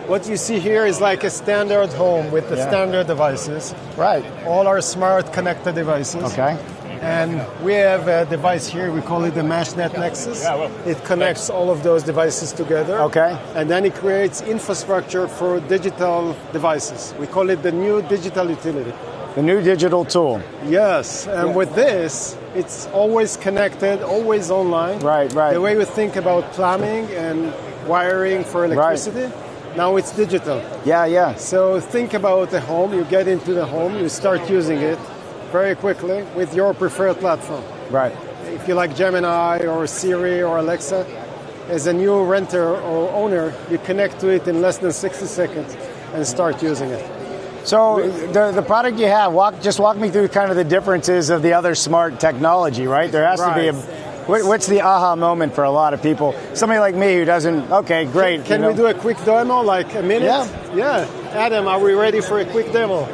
What you see here is like a standard home with the standard devices. Right. All our smart connected devices. Okay. And we have a device here, we call it the MashNet Nexus. It connects all of those devices together. Okay. And then it creates infrastructure for digital devices. We call it the new digital utility. The new digital tool. Yes, and with this, it's always connected, always online. Right. The way we think about plumbing and wiring for electricity, now it's digital. Yeah. So think about the home, you get into the home, you start using it very quickly with your preferred platform. Right. If you like Gemini or Siri or Alexa, as a new renter or owner, you connect to it in less than 60 seconds and start using it. So the product you have, walk me through kind of the differences of the other smart technology, right? There has to be what's the aha moment for a lot of people? Somebody like me who doesn't, okay, great. Can we do a quick demo, like a minute? Yeah. Adam, are we ready for a quick demo?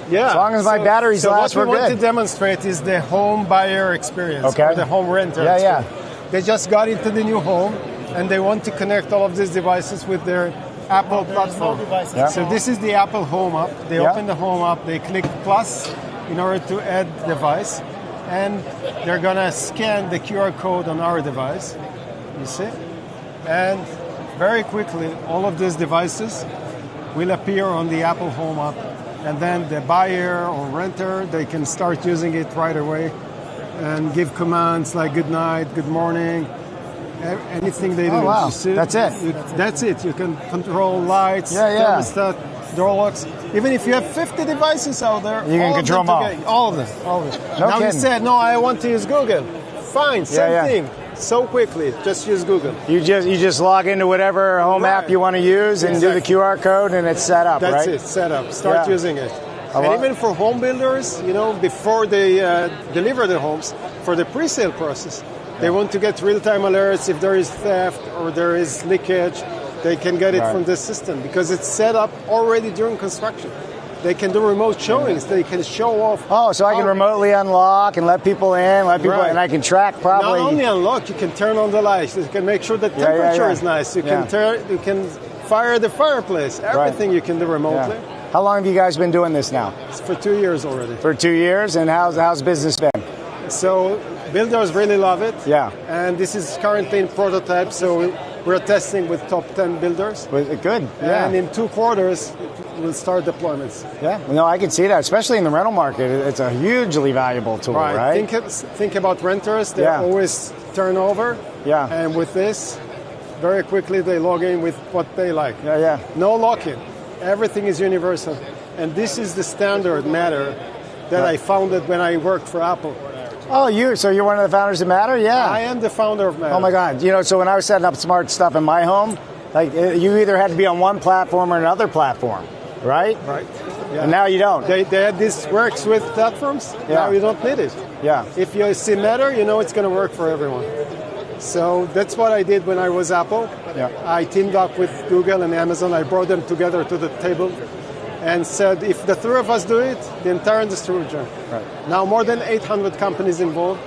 Yeah. As long as my batteries last, we're good. What we want to demonstrate is the home buyer experience, or the home renter experience. They just got into the new home, and they want to connect all of these devices with their Apple platform. So this is the Apple Home app. They open the Home app, they click plus in order to add device, and they're going to scan the QR code on our device, you see? And very quickly, all of these devices will appear on the Apple Home app, and then the buyer or renter, they can start using it right away and give commands like good night, good morning, anything they do. Oh, wow. That's it. That's it. You can control lights, thermostat, door locks. Even if you have 50 devices out there, you can control them all. All of them. All of them. No now kidding. You said, no, I want to use Google. Fine, same thing. So quickly, just use Google. You just log into whatever home app you want to use and do the QR code, and it's set up, That's right? it, set up. Start using it. And even for home builders, before they deliver their homes, for the pre-sale process, they want to get real-time alerts if there is theft or there is leakage. They can get it from this system because it's set up already during construction. They can do remote showings. They can show off. Oh, so I can remotely unlock and let people in, and I can track probably. Not only unlock, you can turn on the lights. You can make sure the temperature is nice. You can you can fire the fireplace. Everything you can do remotely. How long have you guys been doing this now? It's for 2 years already. For 2 years, and how's business been? So builders really love it. Yeah. And this is currently in prototype, so we're testing with top 10 builders. Good. Yeah. And in 2 quarters, we'll start deployments. Yeah. No, I can see that, especially in the rental market. It's a hugely valuable tool, right? Think about renters. They always turn over. Yeah. And with this, very quickly they log in with what they like. Yeah. No lock-in. Everything is universal. And this is the standard Matter that I founded when I worked for Apple. Oh, so you're one of the founders of Matter? Yeah. I am the founder of Matter. Oh my God. So when I was setting up smart stuff in my home, like you either had to be on one platform or another platform, right? Right. Yeah. And now you don't. This works with platforms. Yeah. Now you don't need it. Yeah. If you see Matter, it's going to work for everyone. So that's what I did when I was Apple. Yeah. I teamed up with Google and Amazon. I brought them together to the table and said, if the 3 of us do it, the entire industry will join. Right. Now more than 800 companies involved,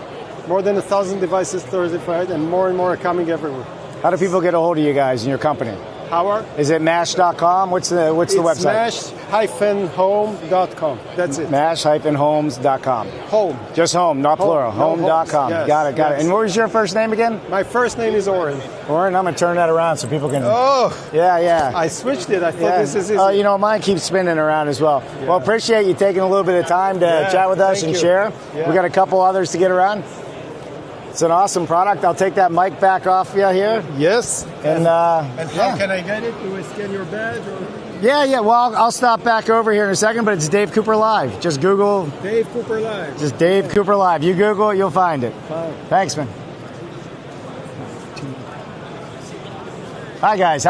more than 1,000 devices certified, and more everywhere. How do people get a hold of you guys in your company? Howard? Is it mash.com? What's the website? mash-home.com. That's it. mash-homes.com. Home. Just home, not plural. Home.com. Yes, Got it. And what was your first name again? My first name is Oren. Oren, I'm going to turn that around so people can... Oh! Yeah. I switched it. I thought this is easy. Mine keeps spinning around as well. Yeah. Well, appreciate you taking a little bit of time to chat with us and share. Yeah. We got a couple others to get around. It's an awesome product. I'll take that mic back off you here. Yes. And how can I get it? Do I scan your badge? Or? Yeah. Well, I'll stop back over here in a second, but it's Dave Cooper Live. Just Google. Dave Cooper Live. Just Dave Cooper Live. You Google it, you'll find it. Fine. Thanks, man. Hi, guys.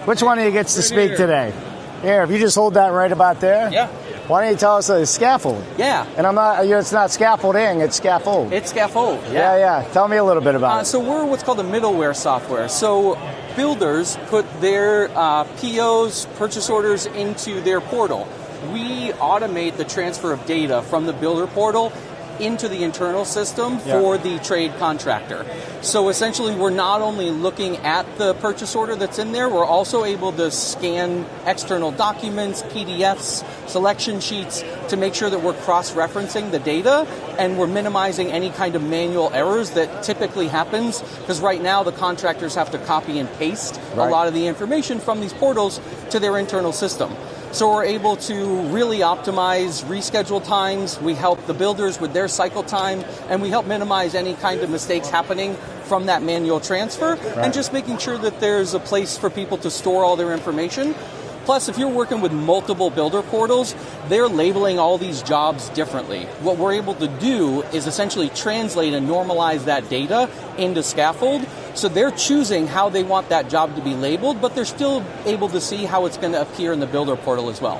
Which one of you gets to speak today? Here, if you just hold that right about there. Yeah. Why don't you tell us the scaffold? Yeah. And I'm not, it's not scaffolding, it's scaffold. It's scaffold, yeah. Tell me a little bit about it. So we're what's called a middleware software. So builders put their POs, purchase orders into their portal. We automate the transfer of data from the builder portal into the internal system for the trade contractor. So essentially we're not only looking at the purchase order that's in there, we're also able to scan external documents, PDFs, selection sheets to make sure that we're cross-referencing the data and we're minimizing any kind of manual errors that typically happens because right now the contractors have to copy and paste a lot of the information from these portals to their internal system. So we're able to really optimize reschedule times. We help the builders with their cycle time, and we help minimize any kind of mistakes happening from that manual transfer, and just making sure that there's a place for people to store all their information. Plus, if you're working with multiple builder portals, they're labeling all these jobs differently. What we're able to do is essentially translate and normalize that data into scaffold. So they're choosing how they want that job to be labeled, but they're still able to see how it's going to appear in the builder portal as well.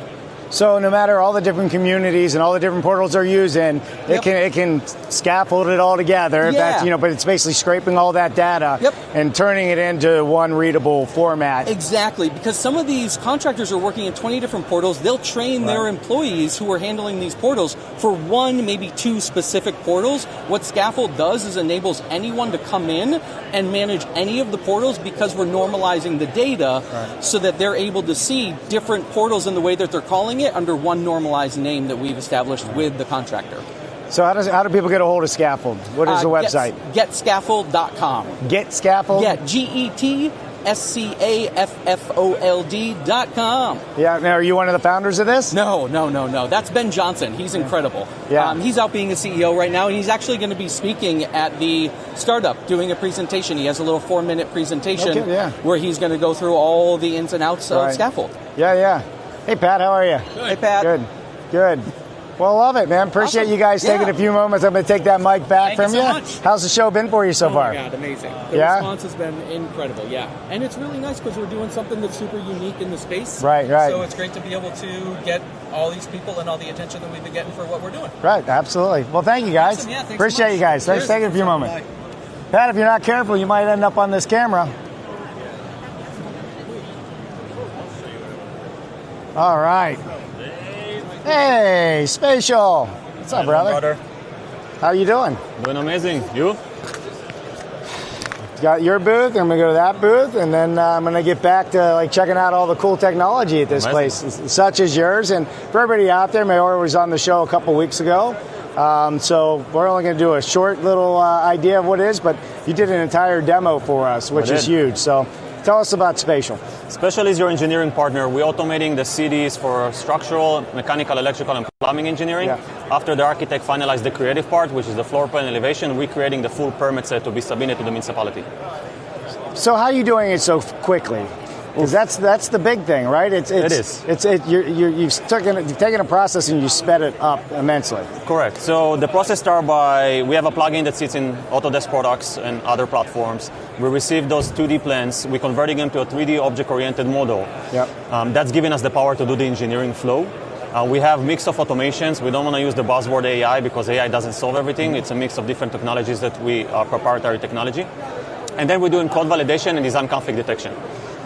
So no matter all the different communities and all the different portals they're using, it can scaffold it all together. But it's basically scraping all that data and turning it into one readable format. Exactly, because some of these contractors are working in 20 different portals. They'll train their employees who are handling these portals for one, maybe two specific portals. What Scaffold does is enables anyone to come in and manage any of the portals because we're normalizing the data so that they're able to see different portals in the way that they're calling it under one normalized name that we've established with the contractor. So how do people get a hold of Scaffold? What is the website? Getscaffold.com. Getscaffold? Yeah, GETSCAFFOLD.com. Yeah, now are you one of the founders of this? No. That's Ben Johnson. He's incredible. Yeah. He's out being a CEO right now, and he's actually going to be speaking at the startup, doing a presentation. He has a little 4-minute presentation where he's going to go through all the ins and outs of Scaffold. Yeah. Hey, Pat, how are you? Good. Hey, Pat. Good. Well, love it, man. Appreciate you guys taking a few moments. I'm going to take that mic back from you. Thank you so much. How's the show been for you so far? Oh, my God, amazing. The response has been incredible, And it's really nice because we're doing something that's super unique in the space. Right. So it's great to be able to get all these people and all the attention that we've been getting for what we're doing. Right, absolutely. Well, thank you, guys. Awesome. Thanks Appreciate so much. you guys. Thanks for taking a few moments. Bye. Pat, if you're not careful, you might end up on this camera. All right. Hey, Spatial. What's up, brother? How you doing? Doing amazing. You? Got your booth, and I'm going to go to that booth, and then I'm going to get back to checking out all the cool technology at this place, such as yours. And for everybody out there, Mayor was on the show a couple weeks ago. So we're only going to do a short little idea of what it is, but you did an entire demo for us, which is huge. So tell us about Spatial. Spatial is your engineering partner. We're automating the CDs for structural, mechanical, electrical, and plumbing engineering. After the architect finalized the creative part, which is the floor plan elevation, we're creating the full permit set to be submitted to the municipality. So how are you doing it so quickly? Because that's the big thing, right? It is. You've taken a process and you sped it up immensely. Correct. So the process starts by, we have a plugin that sits in Autodesk products and other platforms. We receive those 2D plans, we're converting them to a 3D object-oriented model. That's giving us the power to do the engineering flow. We have mix of automations. We don't want to use the buzzword AI because AI doesn't solve everything. It's a mix of different technologies that we are proprietary technology. And then we're doing code validation and design conflict detection.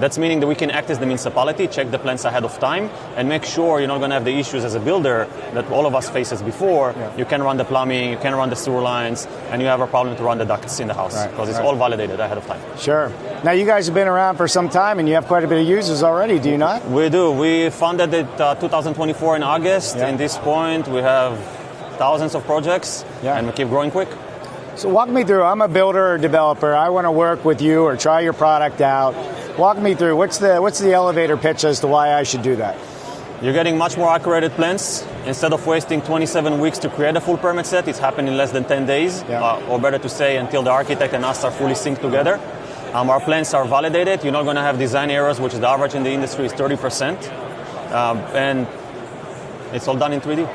That's meaning that we can act as the municipality, check the plans ahead of time, and make sure you're not going to have the issues as a builder that all of us faces before. You can run the plumbing, you can run the sewer lines, and you have a problem to run the ducts in the house because it's all validated ahead of time. Sure. Now, you guys have been around for some time, and you have quite a bit of users already, do you not? We do. We founded it 2024 in August. At this point, we have thousands of projects, and we keep growing quick. So walk me through. I'm a builder or developer. I want to work with you or try your product out. Walk me through. What's the elevator pitch as to why I should do that? You're getting much more accurate plans. Instead of wasting 27 weeks to create a full permit set, it's happening in less than 10 days, or better to say, until the architect and us are fully synced together. Our plans are validated. You're not going to have design errors, which is the average in the industry is 30%. And it's all done in 3D.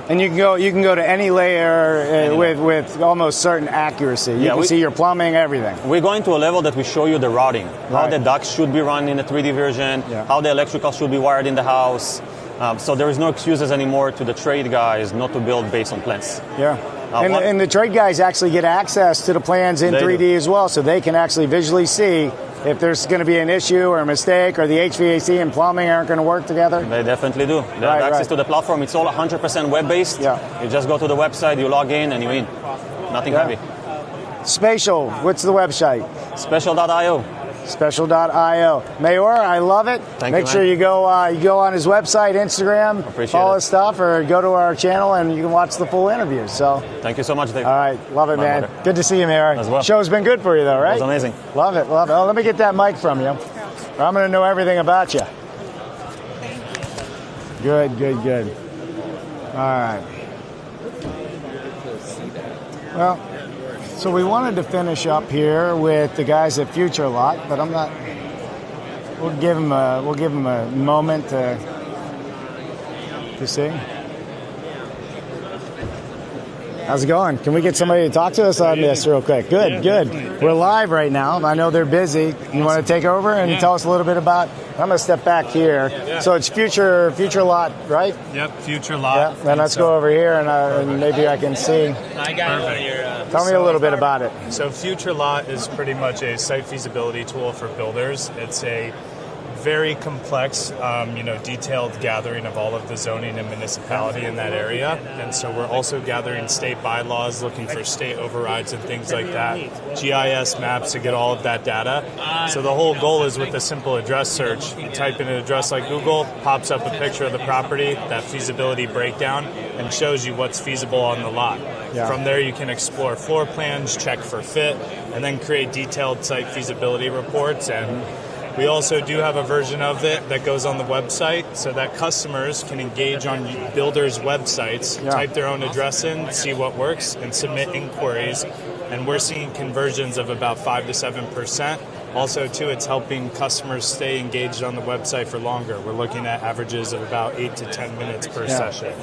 And you can go to any layer with almost certain accuracy. You can see your plumbing, everything. We're going to a level that we show you the routing, how the ducts should be run in a 3D version, how the electrical should be wired in the house. So there is no excuses anymore to the trade guys not to build based on plans. And the trade guys actually get access to the plans in 3D as well, so they can actually visually see if there's going to be an issue or a mistake or the HVAC and plumbing aren't going to work together. They definitely do. They have access to the platform. It's all 100% web-based. You just go to the website, you log in, and you in. Nothing heavy. Spatial, what's the website? Spatial.io. Spatial.io. Mayor, I love it. Make sure you go on his website, Instagram, follow his stuff, or go to our channel and you can watch the full interview. So thank you so much, Dave. All right, love it, man. Good to see you, Mayor. As well. Show's been good for you, though, right? It was amazing. Love it. Oh, let me get that mic from you. I'm going to know everything about you. Good. All right. Well, so we wanted to finish up here with the guys at Future Lot, but I'm not. We'll give them a moment to see. How's it going? Can we get somebody to talk to us on this real quick? Good, good. Definitely. We're live right now. I know they're busy. You want to take over and tell us a little bit about? I'm going to step back here. Yeah. So it's future lot, right? Yep, future lot. Yeah. Then let's go over here and maybe I can see. I got here. Tell me a little bit about it. So future lot is pretty much a site feasibility tool for builders. It's a very complex, detailed gathering of all of the zoning and municipality in that area. And so we're also gathering state bylaws, looking for state overrides and things like that, GIS maps to get all of that data. So the whole goal is with a simple address search, you type in an address like Google, pops up a picture of the property, that feasibility breakdown, and shows you what's feasible on the lot. Yeah. From there, you can explore floor plans, check for fit, and then create detailed site feasibility reports. And we also do have a version of it that goes on the website so that customers can engage on builders' websites, type their own address in, see what works, and submit inquiries. And we're seeing conversions of about 5 to 7%. Also, too, it's helping customers stay engaged on the website for longer. We're looking at averages of about 8 to 10 minutes per session.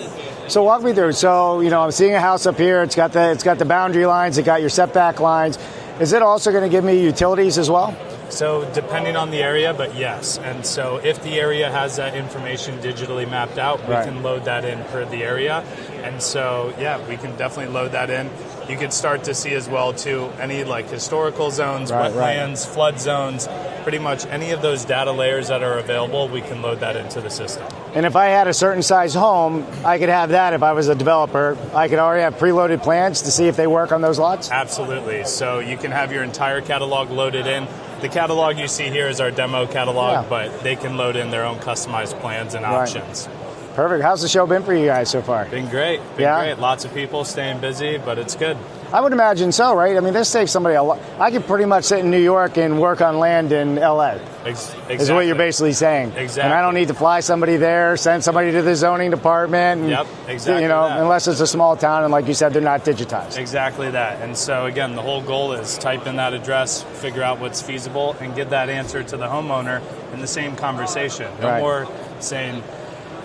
So walk me through. So, I'm seeing a house up here. It's got the boundary lines. It got your setback lines. Is it also going to give me utilities as well? So depending on the area, but yes. And so if the area has that information digitally mapped out, we can load that in per the area. And so, we can definitely load that in. You could start to see as well, too, any like historical zones, wetlands, flood zones, pretty much any of those data layers that are available, we can load that into the system. And if I had a certain size home, I could have that if I was a developer. I could already have preloaded plans to see if they work on those lots? Absolutely. So you can have your entire catalog loaded in. The catalog you see here is our demo catalog, but they can load in their own customized plans and options. Perfect. How's the show been for you guys so far? Been great. Great. Lots of people staying busy, but it's good. I would imagine so, right? I mean, this takes somebody a lot. I could pretty much sit in New York and work on land in LA. Exactly. Is what you're basically saying. Exactly. And I don't need to fly somebody there, send somebody to the zoning department. And, exactly. Unless it's a small town and, like you said, they're not digitized. Exactly that. And so, again, the whole goal is type in that address, figure out what's feasible, and get that answer to the homeowner in the same conversation. No more saying,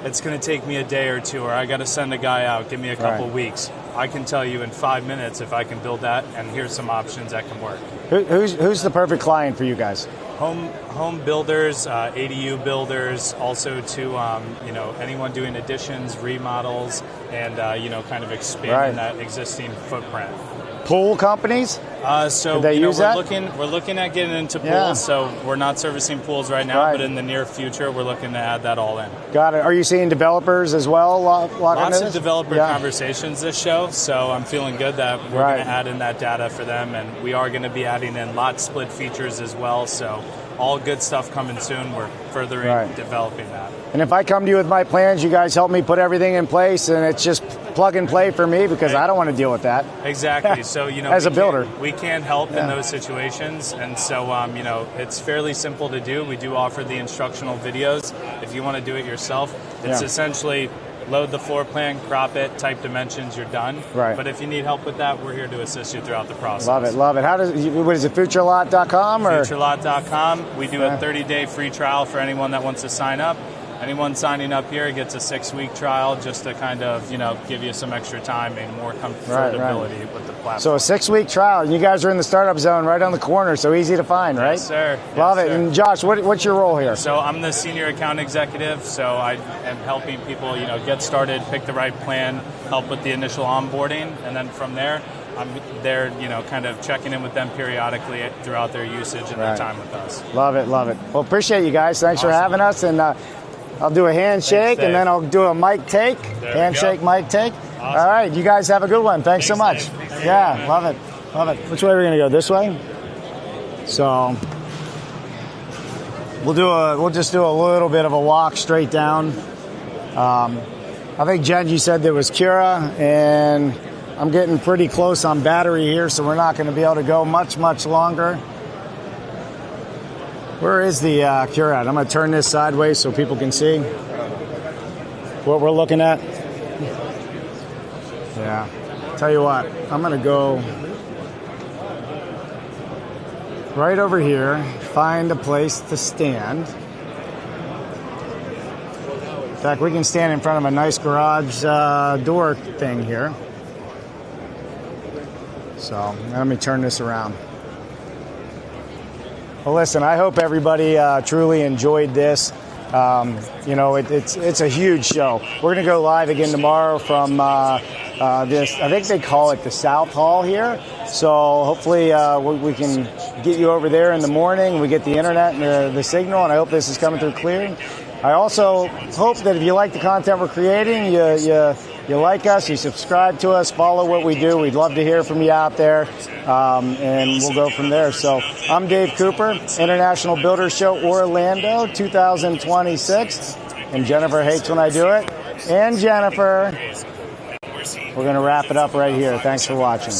it's going to take me a day or two, or I got to send a guy out, give me a couple weeks. I can tell you in 5 minutes if I can build that, and here's some options that can work. Who's the perfect client for you guys? Home builders, ADU builders, also to anyone doing additions, remodels, and kind of expanding that existing footprint. Pool companies? So they use that? We're looking at getting into pools. So we're not servicing pools right now, but in the near future, we're looking to add that all in. Got it. Are you seeing developers as well? Lots of developer conversations this show, so I'm feeling good that we're going to add in that data for them, and we are going to be adding in lot split features as well. So all good stuff coming soon. We're furthering developing that. And if I come to you with my plans, you guys help me put everything in place, and it's just plug and play for me because I don't want to deal with that. Exactly. So, as a builder, we can help in those situations. And so, it's fairly simple to do. We do offer the instructional videos. If you want to do it yourself, it's essentially load the floor plan, crop it, type dimensions, you're done. Right. But if you need help with that, we're here to assist you throughout the process. Love it. What is it, futurelot.com? Or? Futurelot.com. We do a 30-day free trial for anyone that wants to sign up. Anyone signing up here gets a 6-week trial just to kind of, give you some extra time and more comfortability with the platform. So a 6-week trial. You guys are in the startup zone right on the corner, so easy to find, right? Yes, sir. Love it. And Josh, what's your role here? So I'm the senior account executive, so I am helping people, get started, pick the right plan, help with the initial onboarding, and then from there, I'm there, kind of checking in with them periodically throughout their usage and their time with us. Love it. Well, appreciate you guys. Thanks for having us, and I'll do a handshake, and then I'll do a mic take. Handshake, mic take. Awesome. All right, you guys have a good one. Thanks so much. Yeah, love it. Which way are we going to go? This way? So we'll just do a little bit of a walk straight down. I think Genji said there was Cura, and I'm getting pretty close on battery here, so we're not going to be able to go much longer. Where is the Cure at? I'm going to turn this sideways so people can see what we're looking at. Yeah. Tell you what, I'm going to go right over here, find a place to stand. In fact, we can stand in front of a nice garage door thing here. So let me turn this around. Well, listen, I hope everybody truly enjoyed this. It's a huge show. We're going to go live again tomorrow from this, I think they call it the South Hall here. So hopefully we can get you over there in the morning. We get the internet and the signal, and I hope this is coming through clear. I also hope that if you like the content we're creating, you like us, you subscribe to us, follow what we do. We'd love to hear from you out there, and we'll go from there. So I'm Dave Cooper, International Builder Show Orlando 2026, and Jennifer hates when I do it. And Jennifer, we're going to wrap it up right here. Thanks for watching.